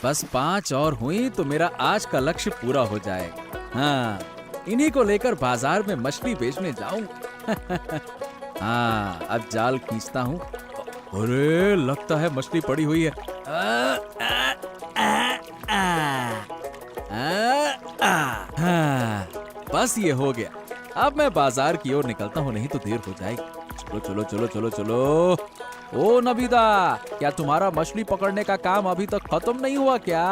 बस 5 और हुई तो मेरा आज का लक्ष्य पूरा हो जाएगा। हाँ, इन्हीं को लेकर बाजार में मछली बेचने जाऊंगा। हाँ, अब जाल खींचता हूँ। अरे लगता है मछली पड़ी हुई है। हाँ, बस ये हो गया। अब मैं बाजार की ओर निकलता हूँ, नहीं तो देर हो जाएगी। चलो चलो चलो चलो चलो। ओ नबीदा, क्या तुम्हारा मछली पकड़ने का काम अभी तक खत्म नहीं हुआ क्या?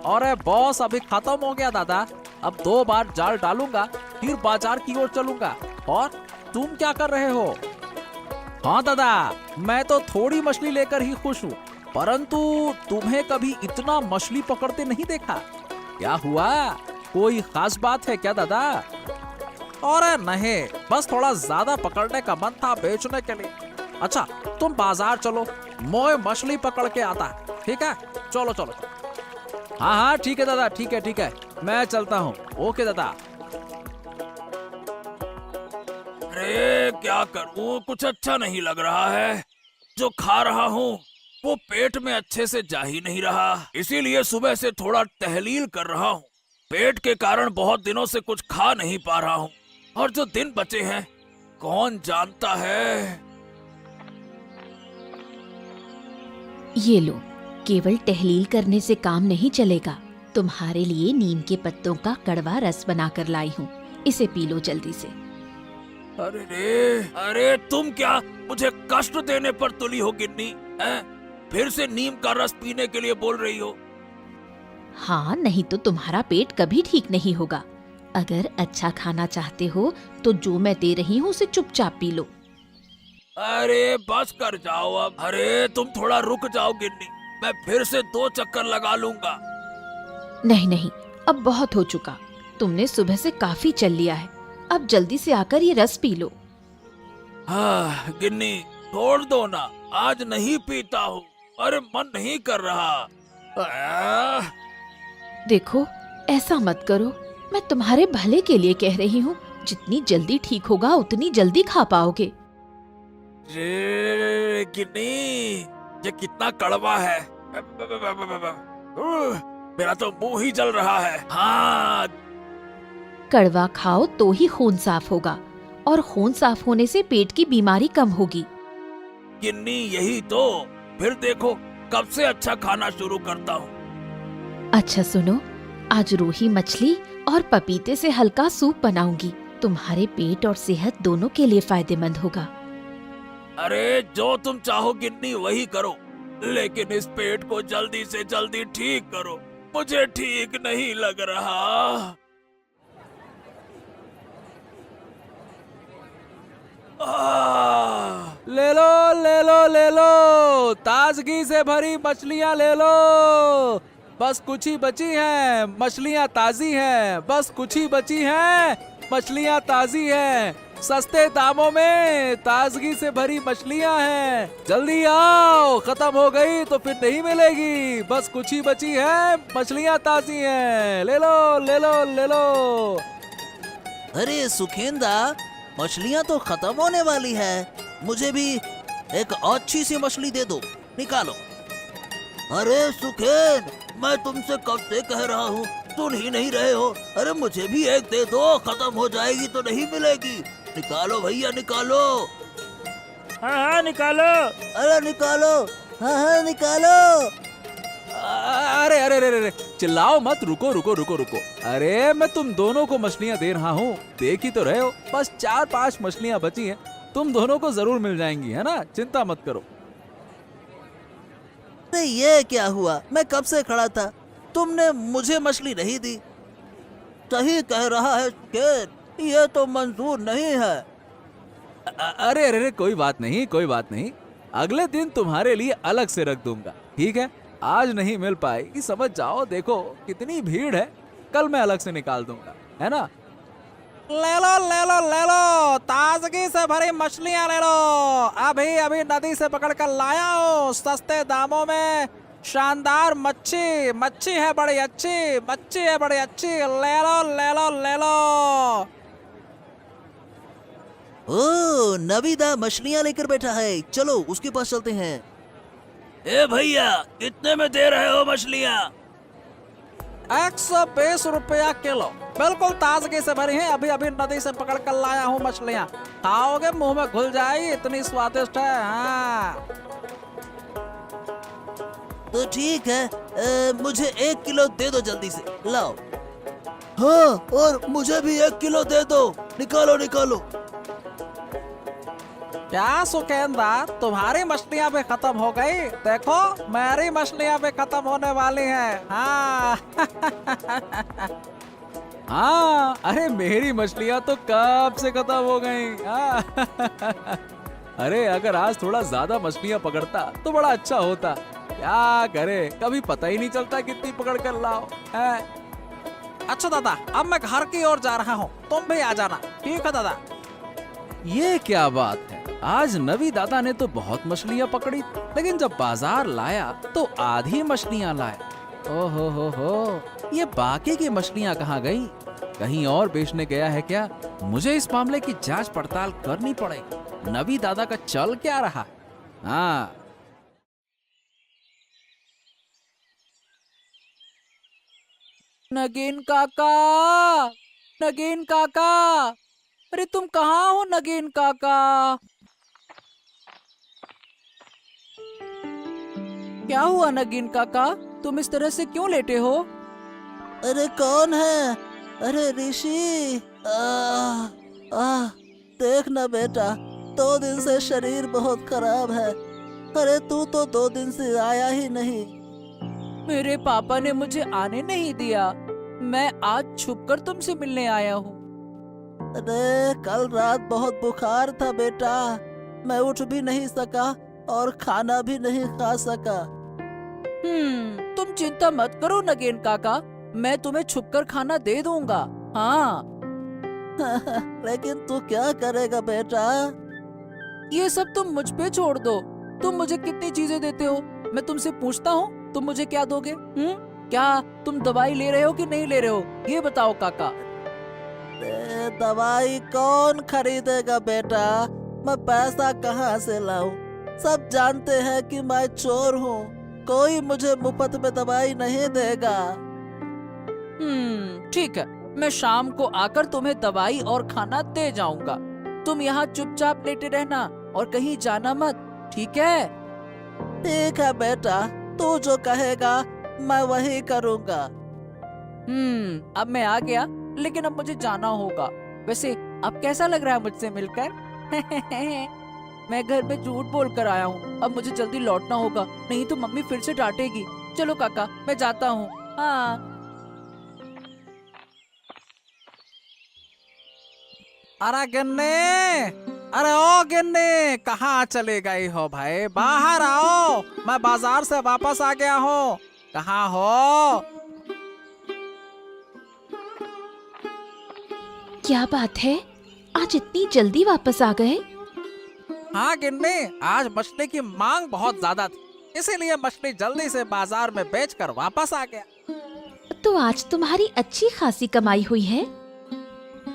अरे बॉस, अभी खत्म हो गया दादा। अब 2 बार जाल डालूंगा, फिर बाजार की ओर चलूंगा। और तुम क्या कर रहे हो? हाँ दादा, मैं तो थोड़ी मछली लेकर ही खुश हूँ, परंतु तुम्हें कभी इतना मछली पकड़ते नहीं देखा। क्या हुआ? कोई खास बात है क्या दादा? अरे नहीं, बस थोड़ा ज्यादा पकड़ने का मन था बेचने के लिए। अच्छा, तुम बाजार चलो, मैं मछली पकड़ के आता। ठीक है, चलो चलो। हाँ हाँ ठीक है दादा, ठीक है, मैं चलता हूँ। ओके दादा। अरे क्या करूं, कुछ अच्छा नहीं लग रहा है। जो खा रहा हूँ वो पेट में अच्छे से जा ही नहीं रहा, इसीलिए सुबह से थोड़ा टहलील कर रहा हूँ। पेट के कारण बहुत दिनों से कुछ खा नहीं पा रहा हूँ, और जो दिन बचे हैं कौन जानता है। ये लो, केवल टहलील करने से काम नहीं चलेगा। तुम्हारे लिए नीम के पत्तों का कड़वा रस बनाकर लाई हूँ, इसे पी लो जल्दी से। अरे तुम क्या मुझे कष्ट देने पर तुली हो गिन्नी? फिर से नीम का रस पीने के लिए बोल रही हो? हाँ, नहीं तो तुम्हारा पेट कभी ठीक नहीं होगा। अगर अच्छा खाना चाहते हो तो जो मैं दे रही हूँ उसे चुपचाप पी लो। अरे बस कर जाओ अब। अरे तुम थोड़ा रुक जाओ गिन्नी, मैं फिर से 2 चक्कर लगा लूंगा। नहीं नहीं, अब बहुत हो चुका। तुमने सुबह से काफी चल लिया है, अब जल्दी से आकर ये रस पी लो। हाँ गिन्नी, छोड़ दो ना, आज नहीं पीता हूँ। अरे मन नहीं कर रहा। देखो, ऐसा मत करो, मैं तुम्हारे भले के लिए कह रही हूँ। जितनी जल्दी ठीक होगा उतनी जल्दी खा पाओगे। गिन्नी, ये कितना कड़वा है। मेरा तो मुंह ही जल रहा है। हाँ, कड़वा खाओ तो ही खून साफ होगा, और खून साफ होने से पेट की बीमारी कम होगी। गिन्नी यही तो, फिर देखो कब से अच्छा खाना शुरू करता हूँ। अच्छा सुनो, आज रोही मछली और पपीते से हल्का सूप बनाऊंगी। तुम्हारे पेट और सेहत दोनों के लिए फायदेमंद होगा। अरे जो तुम चाहो गिन्नी वही करो, लेकिन इस पेट को जल्दी से जल्दी ठीक करो, मुझे ठीक नहीं लग रहा। ले लो ले लो ले लो, ताजगी से भरी मछलियाँ ले लो। बस कुछ ही बची हैं, मछलियाँ ताजी हैं। बस कुछ ही बची हैं, मछलियाँ ताजी हैं। सस्ते दामों में ताजगी से भरी मछलियाँ हैं। जल्दी आओ, खत्म हो गई तो फिर नहीं मिलेगी। बस कुछ ही बची है, मछलियाँ ताजी हैं। ले लो ले लो ले लो। अरे सुखेंदा, मछलियाँ तो खत्म होने वाली है, मुझे भी एक अच्छी सी मछली दे दो, निकालो। अरे सुखेन, मैं तुमसे कब से कह रहा हूँ, सुन ही नहीं रहे हो। अरे मुझे भी एक दे दो, खत्म हो जाएगी तो नहीं मिलेगी। निकालो भैया निकालो। हाँ निकालो। अरे निकालो, हाँ निकालो। अरे अरे अरे अरे, चिल्लाओ मत, रुको रुको रुको रुको। अरे मैं तुम दोनों को मछलियाँ दे रहा हूँ, देख ही तो रहे हो। बस 4-5 मछलियाँ बची हैं, तुम दोनों को जरूर मिल जाएंगी, है ना? चिंता मत करो। अरे ये क्या हुआ, मैं कब से खड़ा था, तुमने मुझे मछली नहीं दी। सही कह रहा है सुखेन, ये तो मंजूर नहीं है। अरे अरे अरे, कोई बात नहीं कोई बात नहीं, अगले दिन तुम्हारे लिए अलग से रख दूंगा, ठीक है? आज नहीं मिल पाएगी, समझ जाओ। देखो कितनी भीड़ है, कल मैं अलग से निकाल दूंगा, है ना? ले लो ले लो ले लो, ताजगी से भरी मछलियाँ ले लो। अभी अभी नदी से पकड़ कर लाया हूँ, सस्ते दामों में। शानदार मच्छी, मच्छी है बड़ी अच्छी, मच्छी है बड़ी अच्छी। ले लो ले लो ले लो। ओ, नबीदा मछलियाँ लेकर बैठा है, चलो उसके पास चलते हैं। ए भैया, कितने में दे रहे हो मछलियाँ? 120 रुपया किलो, बिल्कुल ताजगी से भरी है। अभी अभी नदी से पकड़ कर लाया हूँ मछलियाँ। खाओगे मुंह में घुल जाएगी, इतनी स्वादिष्ट है। हाँ। तो ठीक है, मुझे 1 किलो दे दो जल्दी से, लाओ। हाँ, और मुझे भी 1 किलो दे दो, निकालो निकालो। क्या सुखेंदा, तुम्हारी मछलियाँ भी खत्म हो गई? देखो मेरी मछलियाँ भी खत्म होने वाली हैं। हाँ। हाँ, अरे मेरी मछलियाँ तो कब से खत्म हो गई। हाँ। अरे अगर आज थोड़ा ज्यादा मछलियाँ पकड़ता तो बड़ा अच्छा होता। क्या करे, कभी पता ही नहीं चलता कितनी पकड़ कर लाओ है। अच्छा दादा, अब मैं घर की ओर जा रहा हूँ, तुम भी आ जाना। ठीक है दादा। ये क्या बात है, आज नवी दादा ने तो बहुत मछलियाँ पकड़ी, लेकिन जब बाजार लाया तो आधी मछलियाँ लाया। ओहो हो, ये बाकी की मछलियाँ कहाँ गई? कहीं और बेचने गया है क्या? मुझे इस मामले की जांच पड़ताल करनी पड़ेगी। नवी दादा का चल क्या रहा? हाँ। नगीन काका, नगीन काका, अरे तुम कहाँ हो नगीन काका? क्या हुआ नगीन काका, तुम इस तरह से क्यों लेटे हो? अरे कौन है? अरे ऋषि, देख ना बेटा, 2 दिन से शरीर बहुत खराब है। अरे तू तो 2 दिन से आया ही नहीं। मेरे पापा ने मुझे आने नहीं दिया, मैं आज छुपकर तुमसे मिलने आया हूँ। अरे कल रात बहुत बुखार था बेटा, मैं उठ भी नहीं सका और खाना भी नहीं खा सका। तुम चिंता मत करो नगेन काका, मैं तुम्हें छुपकर खाना दे दूंगा। हाँ। लेकिन तू क्या करेगा बेटा? ये सब तुम मुझ पे छोड़ दो। तुम मुझे कितनी चीजें देते हो, मैं तुमसे पूछता हूँ, तुम मुझे क्या दोगे? क्या तुम दवाई ले रहे हो कि नहीं ले रहे हो, ये बताओ काका। दवाई कौन खरीदेगा बेटा, मैं पैसा कहाँ से लाऊं? सब जानते हैं कि मैं चोर हूँ, कोई मुझे मुफ्त में दवाई नहीं देगा। ठीक है, मैं शाम को आकर तुम्हें दवाई और खाना दे जाऊंगा। तुम यहाँ चुपचाप लेटे रहना और कहीं जाना मत, ठीक है? ठीक है बेटा, तू जो कहेगा मैं वही करूँगा। अब मैं आ गया, लेकिन अब मुझे जाना होगा। वैसे अब कैसा लग रहा है मुझसे मिलकर? मैं घर में झूठ बोल कर आया हूँ, अब मुझे जल्दी लौटना होगा, नहीं तो मम्मी फिर से डांटेगी। चलो काका, मैं जाता हूँ। हाँ। अरे गिन्नी, अरे ओ गिन्नी, कहाँ चले गई हो भाई? बाहर आओ, मैं बाजार से वापस आ गया हूँ। कहाँ हो? क्या बात है, आज इतनी जल्दी वापस आ गए? हाँ गिन्नी, आज मछली की मांग बहुत ज्यादा थी, इसीलिए मछली जल्दी से बाजार में बेचकर वापस आ गया। तो आज तुम्हारी अच्छी खासी कमाई हुई है।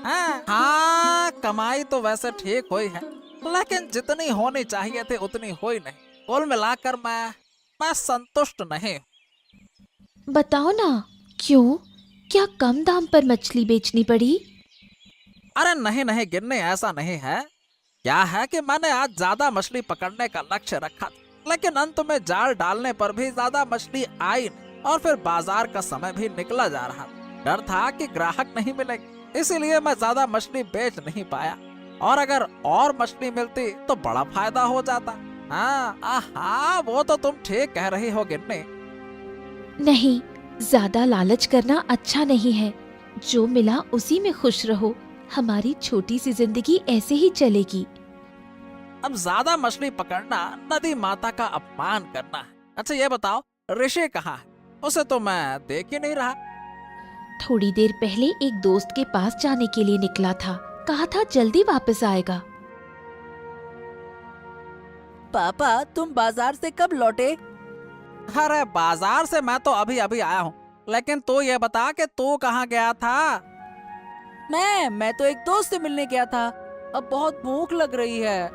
हाँ, कमाई तो वैसे ठीक हुई है, लेकिन जितनी होनी चाहिए थी उतनी हुई नहीं। कुल मिलाकर मैं संतुष्ट नहीं। बताओ ना, क्यों? क्या कम दाम पर मछली बेचनी पड़ी? अरे नहीं नहीं गिन्नी, ऐसा नहीं है। क्या है कि मैंने आज ज्यादा मछली पकड़ने का लक्ष्य रखा था, लेकिन अंत में जाल डालने पर भी ज्यादा मछली आई नहीं, और फिर बाजार का समय भी निकला जा रहा था। डर था कि ग्राहक नहीं मिलेंगे, इसीलिए मैं ज्यादा मछली बेच नहीं पाया। और अगर और मछली मिलती तो बड़ा फायदा हो जाता। हाँ, वो तो तुम ठीक कह रही हो गिन्नी। नहीं, ज्यादा लालच करना अच्छा नहीं है। जो मिला उसी में खुश रहो। हमारी छोटी सी जिंदगी ऐसे ही चलेगी। अब ज्यादा मछली पकड़ना नदी माता का अपमान करना है। अच्छा ये बताओ, ऋषि कहाँ है? उसे तो मैं देख ही नहीं रहा। थोड़ी देर पहले एक दोस्त के पास जाने के लिए निकला था, कहा था जल्दी वापस आएगा। पापा, तुम बाजार से कब लौटे? अरे बाजार से मैं तो अभी अभी आया हूँ, लेकिन तू ये बता कि तू कहाँ गया था? मैं तो एक दोस्त से मिलने गया था। अब बहुत भूख लग रही है।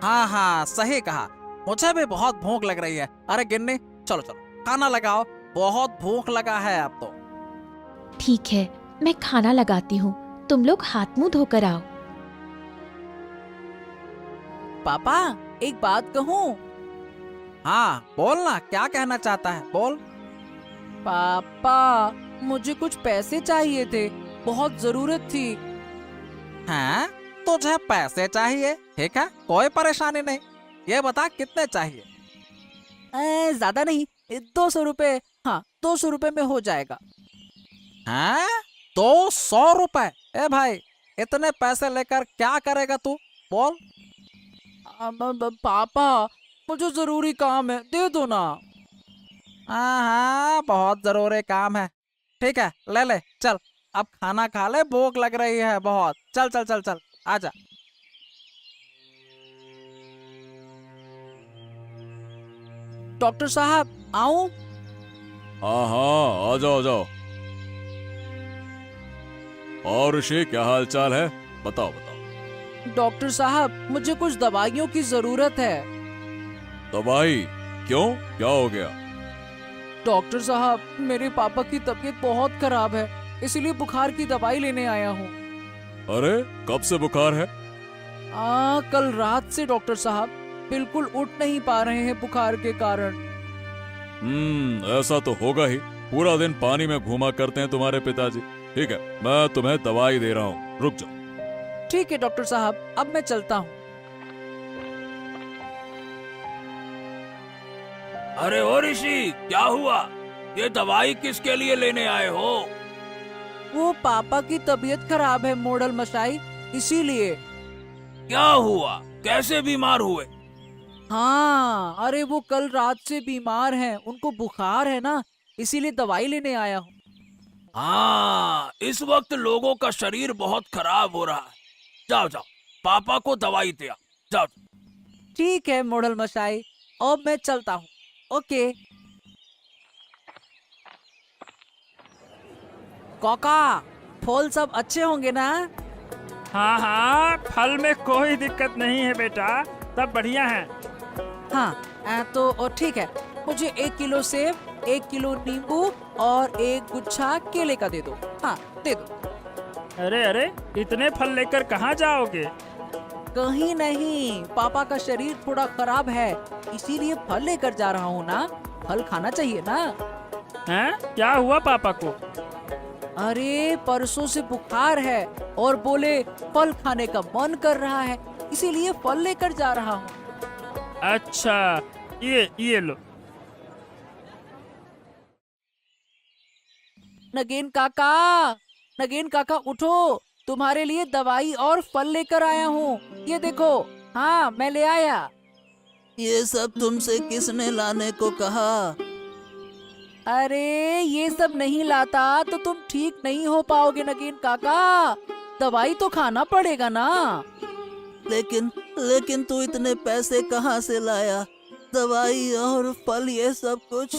हाँ, सही कहा, मुझे भी बहुत भूख लग रही है। अरे गिन्नी, चलो चलो खाना लगाओ, बहुत भूख लगा है अब तो। ठीक है, मैं खाना लगाती हूँ, तुम लोग हाथ मुंह धोकर आओ। पापा, एक बात कहूँ? हाँ बोल ना, क्या कहना चाहता है, बोल। पापा, मुझे कुछ पैसे चाहिए थे, बहुत जरूरत थी। हैं? तुझे पैसे चाहिए? ठीक है, कोई परेशानी नहीं। ये बता कितने चाहिए? ज्यादा नहीं, 200 रुपए। हाँ, 200 रुपए में हो जाएगा। हैं? 200 रुपए? ए भाई, इतने पैसे लेकर क्या करेगा तू, बोल। पापा, मुझे जरूरी काम है, दे दो ना। हाँ, बहुत जरूरी काम है। ठीक है, ले ले, चल अब खाना खा ले, भूख लग रही है बहुत। चल चल चल चल, आजा। डॉक्टर साहब, आऊं? हाँ हाँ, आ जाओ आ जाओ। और ऋषि, क्या हाल चाल है? बताओ बताओ। डॉक्टर साहब, मुझे कुछ दवाइयों की जरूरत है। दवाई? क्यों, क्या हो गया? डॉक्टर साहब, मेरे पापा की तबीयत बहुत खराब है, इसीलिए बुखार की दवाई लेने आया हूँ। अरे कब से बुखार है? कल रात से डॉक्टर साहब, बिल्कुल उठ नहीं पा रहे हैं बुखार के कारण। ऐसा तो होगा ही, पूरा दिन पानी में घूमा करते हैं तुम्हारे पिताजी। ठीक है, मैं तुम्हें दवाई दे रहा हूँ, रुक जाओ। ठीक है डॉक्टर साहब, अब मैं चलता हूँ। अरे ओ ऋषि, क्या हुआ? ये दवाई किसके लिए लेने आए हो? वो पापा की तबीयत खराब है मोडल मशाई, इसीलिए। क्या हुआ, कैसे बीमार हुए? हाँ, अरे वो कल रात से बीमार हैं, उनको बुखार है ना, इसीलिए दवाई लेने आया हूँ। हाँ, इस वक्त लोगों का शरीर बहुत खराब हो रहा है। जाओ जाओ, पापा को दवाई दे आओ, जाओ। ठीक है मोडल मशाई, अब मैं चलता हूँ। ओके। काका, फल सब अच्छे होंगे ना? हाँ हाँ, फल में कोई दिक्कत नहीं है बेटा, सब बढ़िया है। हाँ, तो ठीक है, मुझे 1 किलो सेब, 1 किलो नींबू और 1 गुच्छा केले का दे दो। हाँ, दे दो। अरे अरे, इतने फल लेकर कहाँ जाओगे? कहीं नहीं, पापा का शरीर थोड़ा खराब है, इसीलिए फल लेकर जा रहा हूँ ना। फल खाना चाहिए ना। हैं? क्या हुआ पापा को? अरे परसों से बुखार है और बोले फल खाने का मन कर रहा है, इसीलिए फल लेकर जा रहा हूँ। अच्छा, ये लो। नगेन काका, नगेन काका उठो, तुम्हारे लिए दवाई और फल लेकर आया हूँ, ये देखो। हाँ, मैं ले आया। ये सब तुमसे किसने लाने को कहा? अरे ये सब नहीं लाता तो तुम ठीक नहीं हो पाओगे नगेन काका, दवाई तो खाना पड़ेगा ना। लेकिन तू इतने पैसे कहाँ से लाया? दवाई और फल, ये सब कुछ?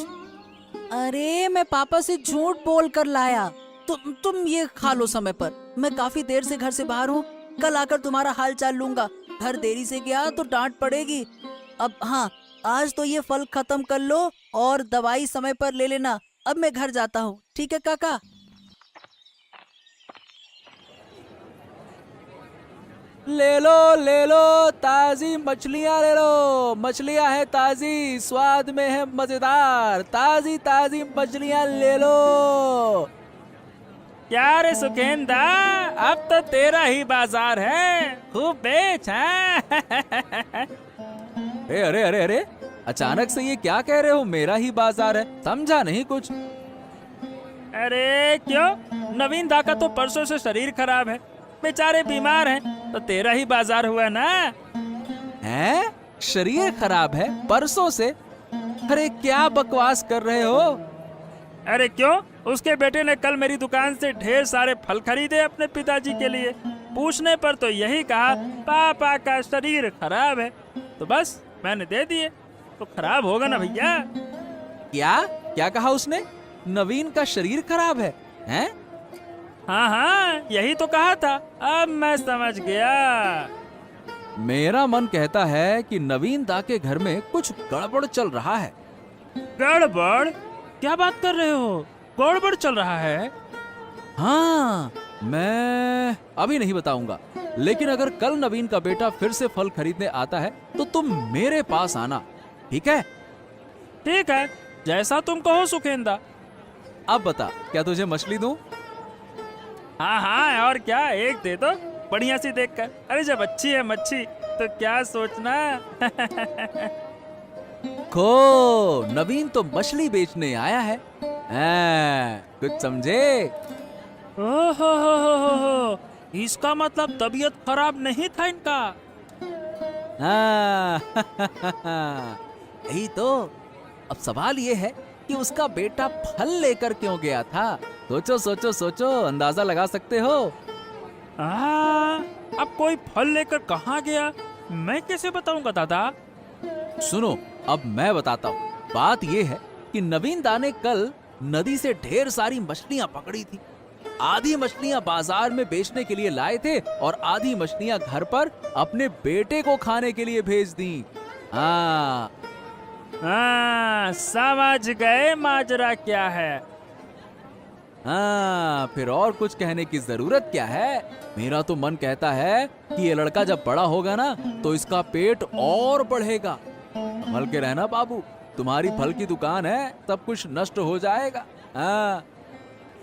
अरे मैं पापा से झूठ बोल कर लाया। तुम ये खा लो समय पर, मैं काफी देर से घर से बाहर हूँ, कल आकर तुम्हारा हाल चाल लूंगा। घर देरी से गया तो डांट पड़ेगी। अब हाँ, आज तो ये फल खत्म कर लो और दवाई समय पर ले लेना। अब मैं घर जाता हूँ, ठीक है काका? ले लो ताजी मछलियाँ ले लो, मछलियाँ है ताजी, स्वाद में है मजेदार, ताजी ताजी मछलियाँ ले लो। क्या रे सुखेंदा, अब तो तेरा ही बाजार है, खूब बेच। अरे अरे अरे, अचानक से ये क्या कह रहे हो, मेरा ही बाजार है? समझा नहीं कुछ। अरे क्यों, नवीन दा का तो परसों से शरीर खराब है, बेचारे बीमार हैं, तो तेरा ही बाजार हुआ ना। हैं? शरीर खराब है परसों से? अरे क्या बकवास कर रहे हो? अरे क्यों, उसके बेटे ने कल मेरी दुकान से ढेर सारे फल खरीदे अपने पिताजी के लिए। पूछने पर तो यही कहा पापा का शरीर खराब है, तो बस मैंने दे दिए। तो खराब होगा ना भैया। क्या क्या कहा उसने? नवीन का शरीर खराब है? हैं? हाँ हाँ, यही तो कहा था, अब मैं समझ गया। मेरा मन कहता है कि नवीन दा के घर में कुछ गड़बड़ चल रहा है। गड़बड़? क्या बात कर रहे हो? गड़बड़ चल रहा है? हाँ, मैं अभी नहीं बताऊंगा, लेकिन अगर कल नवीन का बेटा फिर से फल खरीदने आता है तो तुम मेरे पास आना, ठीक है? ठीक है, जैसा तुम कहो सुखेंदा। अब बता, क्या तुझे मछली दूं? हाँ हाँ, और क्या, एक दे दो बढ़िया सी देखकर। अरे जब अच्छी है मच्छी तो क्या सोचना। खो, नवीन तो मछली बेचने आया है। कुछ समझे? ओहो, इसका मतलब तबीयत खराब नहीं था इनका। हाँ, यही तो। अब सवाल ये है कि उसका बेटा फल लेकर क्यों गया था? सोचो सोचो सोचो, अंदाजा लगा सकते हो? अब कोई फल लेकर कहाँ गया, मैं कैसे बताऊंगा दादा? सुनो, अब मैं बताता हूँ। बात ये है कि नवीन दा ने कल नदी से ढेर सारी मछलियाँ पकड़ी थी। आधी मछलियाँ बाजार में बेचने के लिए लाए थे और आधी मछलियाँ घर पर अपने बेटे को खाने के लिए भेज दी। हाँ, समझ गए माजरा क्या है। हाँ, फिर और कुछ कहने की जरूरत क्या है? मेरा तो मन कहता है कि ये लड़का जब बड़ा होगा ना तो इसका पेट और बढ़ेगा। संभल के रहना बाबू, तुम्हारी फल की दुकान है, सब कुछ नष्ट हो जाएगा। हाँ।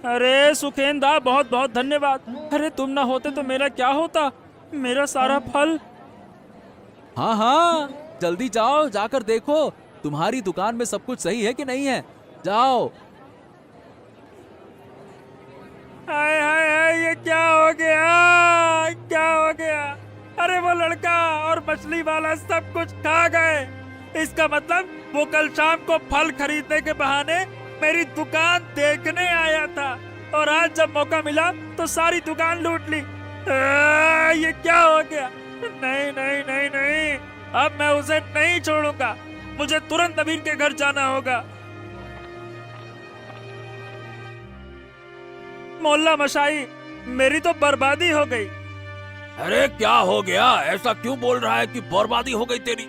अरे सुखेंदा, बहुत बहुत धन्यवाद। अरे तुम ना होते तो मेरा क्या होता, मेरा सारा फल। हाँ हाँ, जल्दी जाओ, जाकर देखो तुम्हारी दुकान में सब कुछ सही है कि नहीं है। जाओ। हाय हाय हाय, ये क्या हो गया, क्या हो गया? अरे वो लड़का और मछली वाला सब कुछ खा गए। इसका मतलब वो कल शाम को फल खरीदने के बहाने मेरी दुकान देखने आया था और आज जब मौका मिला तो सारी दुकान लूट ली। ये क्या हो गया? नहीं नहीं नहीं नहीं, अब मैं उसे नहीं छोड़ूंगा। मुझे तुरंत नवीन के घर जाना होगा। मोहल्ला मशाई, मेरी तो बर्बादी हो गई। अरे क्या हो गया? ऐसा क्यों बोल रहा है कि बर्बादी हो गई तेरी?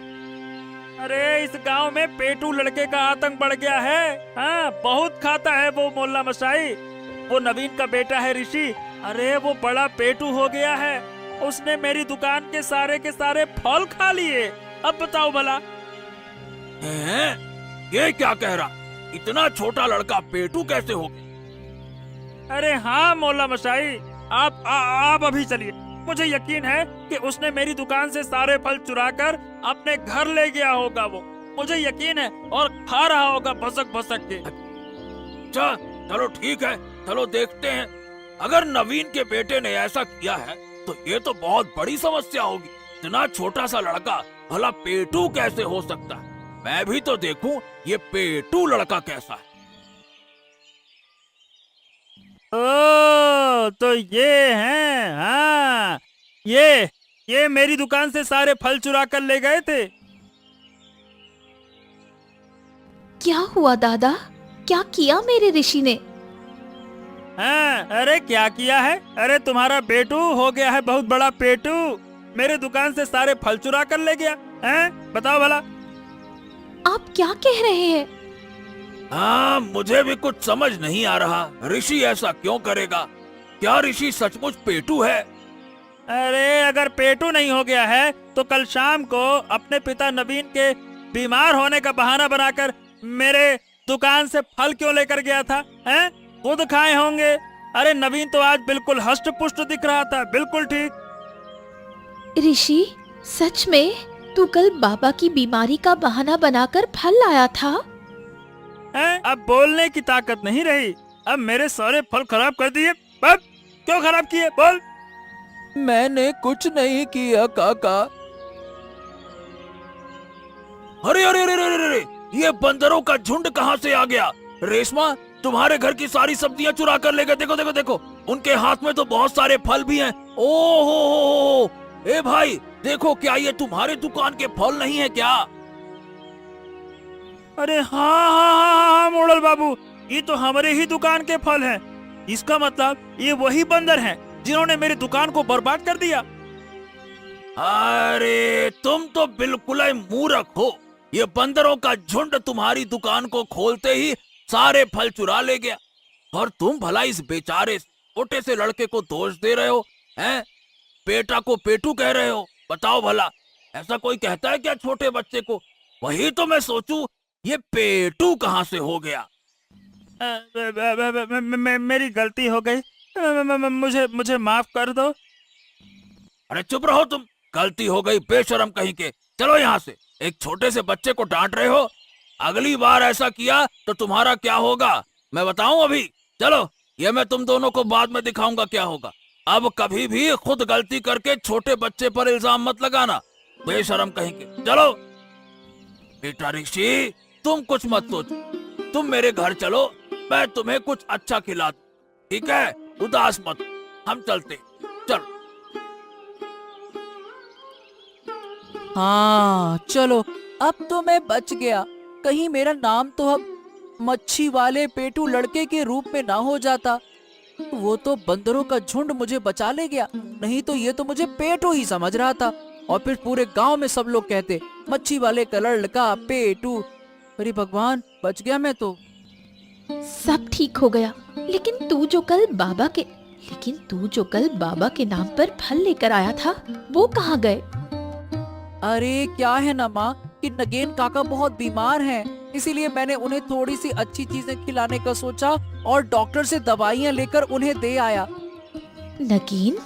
अरे इस गांव में पेटू लड़के का आतंक बढ़ गया है। हाँ, बहुत खाता है वो मोहल्ला मशाई। वो नवीन का बेटा है ऋषि। अरे वो बड़ा पेटू हो गया है। उसने मेरी दुकान के सारे फल खा लिए। अब बताओ भला। हैं? ये क्या कह रहा? इतना छोटा लड़का पेटू कैसे हो गया? अरे हाँ मोहल्ला मशाई, आप अभी चलिए। मुझे यकीन है कि उसने मेरी दुकान से सारे फल चुराकर अपने घर ले गया होगा। वो मुझे यकीन है, और खा रहा होगा भसक भसक के। चलो ठीक है, चलो देखते हैं। अगर नवीन के बेटे ने ऐसा किया है तो ये तो बहुत बड़ी समस्या होगी। इतना छोटा सा लड़का भला पेटू कैसे हो सकता है? मैं भी तो देखूं ये पेटू लड़का कैसा है। ओ, तो ये हैं। हाँ, ये मेरी दुकान से सारे फल चुरा कर ले गए थे। क्या हुआ दादा? क्या किया मेरे ऋषि ने? हाँ, अरे क्या किया है? अरे तुम्हारा बेटू हो गया है बहुत बड़ा पेटू। मेरे दुकान से सारे फल चुरा कर ले गया है। बताओ भला। आप क्या कह रहे हैं? हाँ, मुझे भी कुछ समझ नहीं आ रहा। ऋषि ऐसा क्यों करेगा? क्या ऋषि सचमुच पेटू है? अरे अगर पेटू नहीं हो गया है तो कल शाम को अपने पिता नवीन के बीमार होने का बहाना बनाकर मेरे दुकान से फल क्यों लेकर गया था? हैं? खुद खाए होंगे। अरे नवीन तो आज बिल्कुल हष्ट पुष्ट दिख रहा था, बिल्कुल ठीक। ऋषि, सच में तू कल बाबा की बीमारी का बहाना बनाकर फल लाया था? हैं? अब बोलने की ताकत नहीं रही। अब मेरे सारे फल खराब कर दिए। अब क्यों खराब किए? बोल। मैंने कुछ नहीं किया काका। अरे अरे अरे अरे अरे, ये बंदरों का झुंड कहाँ से आ गया? रेशमा, तुम्हारे घर की सारी सब्जियां चुरा कर ले गए। देखो देखो देखो, उनके हाथ में तो बहुत सारे फल भी हैं। ओहो, ए भाई देखो, क्या ये तुम्हारे दुकान के फल नहीं है क्या? अरे हाँ, मोड़ल बाबू, ये तो हमारे ही दुकान के फल हैं। इसका मतलब ये वही बंदर हैं जिन्होंने मेरी दुकान को बर्बाद कर दिया। अरे तुम तो बिल्कुल ही मूर्ख हो। ये बंदरों का झुंड तुम्हारी दुकान को खोलते ही सारे फल चुरा ले गया, और तुम भला इस बेचारे छोटे से लड़के को दोष दे रहे हो हैं? बेटा को पेटू कह रहे हो। बताओ भला, ऐसा कोई कहता है क्या छोटे बच्चे को? वही तो मैं सोचूं, ये पेटू कहाँ से हो गया। मेरी गलती हो गई। मुझे माफ कर दो। अरे चुप रहो तुम। गलती हो गई बेशरम कहीं के। चलो यहाँ से। एक छोटे से बच्चे को डांट रहे हो। अगली बार ऐसा किया तो तुम्हारा क्या होगा मैं बताऊं अभी। चलो, ये मैं तुम दोनों को बाद में दिखाऊंगा क्या होगा। अब कभी भी खुद गलती करके छोटे बच्चे पर इल्जाम मत लगाना, बेशरम कहीं के। चलो बेटा ऋषि, तुम कुछ मत सोचो, तुम मेरे घर चलो, मैं तुम्हें कुछ अच्छा खिला दूं, ठीक है? उदास मत, हम चलते। चलो। हाँ चलो, अब तो मैं बच गया। कहीं मेरा नाम तो अब मच्छी वाले पेटू लड़के के रूप में ना हो जाता। वो तो बंदरों का झुंड मुझे बचा ले गया, नहीं तो ये तो मुझे पेटू ही समझ रहा था। और फिर पूरे गांव में सब लोग कहते मच्छी वाले का लड़का पेटू। अरे भगवान, बच गया मैं तो। सब ठीक हो गया, लेकिन तू जो कल बाबा के नाम पर फल लेकर आया था, वो कहाँ गए? अरे क्या है ना माँ कि नगेन काका बहुत बीमार हैं, इसीलिए मैंने उन्हें थोड़ी सी अच्छी चीजें खिलाने का सोचा और डॉक्टर से दवाइयाँ लेकर उन्हें दे आया। नगेन?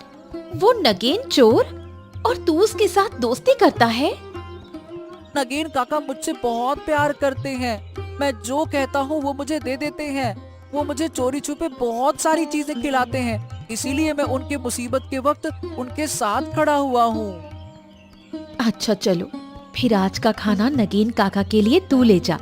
वो नगेन चोर? और तू उसके साथ दोस्ती करता है? नगेन काका मुझसे बहुत प्यार करते हैं। मैं जो कहता हूँ वो मुझे दे देते हैं। वो मुझे चोरी छुपे बहुत सारी चीजें खिलाते हैं, इसीलिए मैं उनके मुसीबत के वक्त उनके साथ खड़ा हुआ हूँ। अच्छा चलो, फिर आज का खाना नगेन काका के लिए तू ले जा।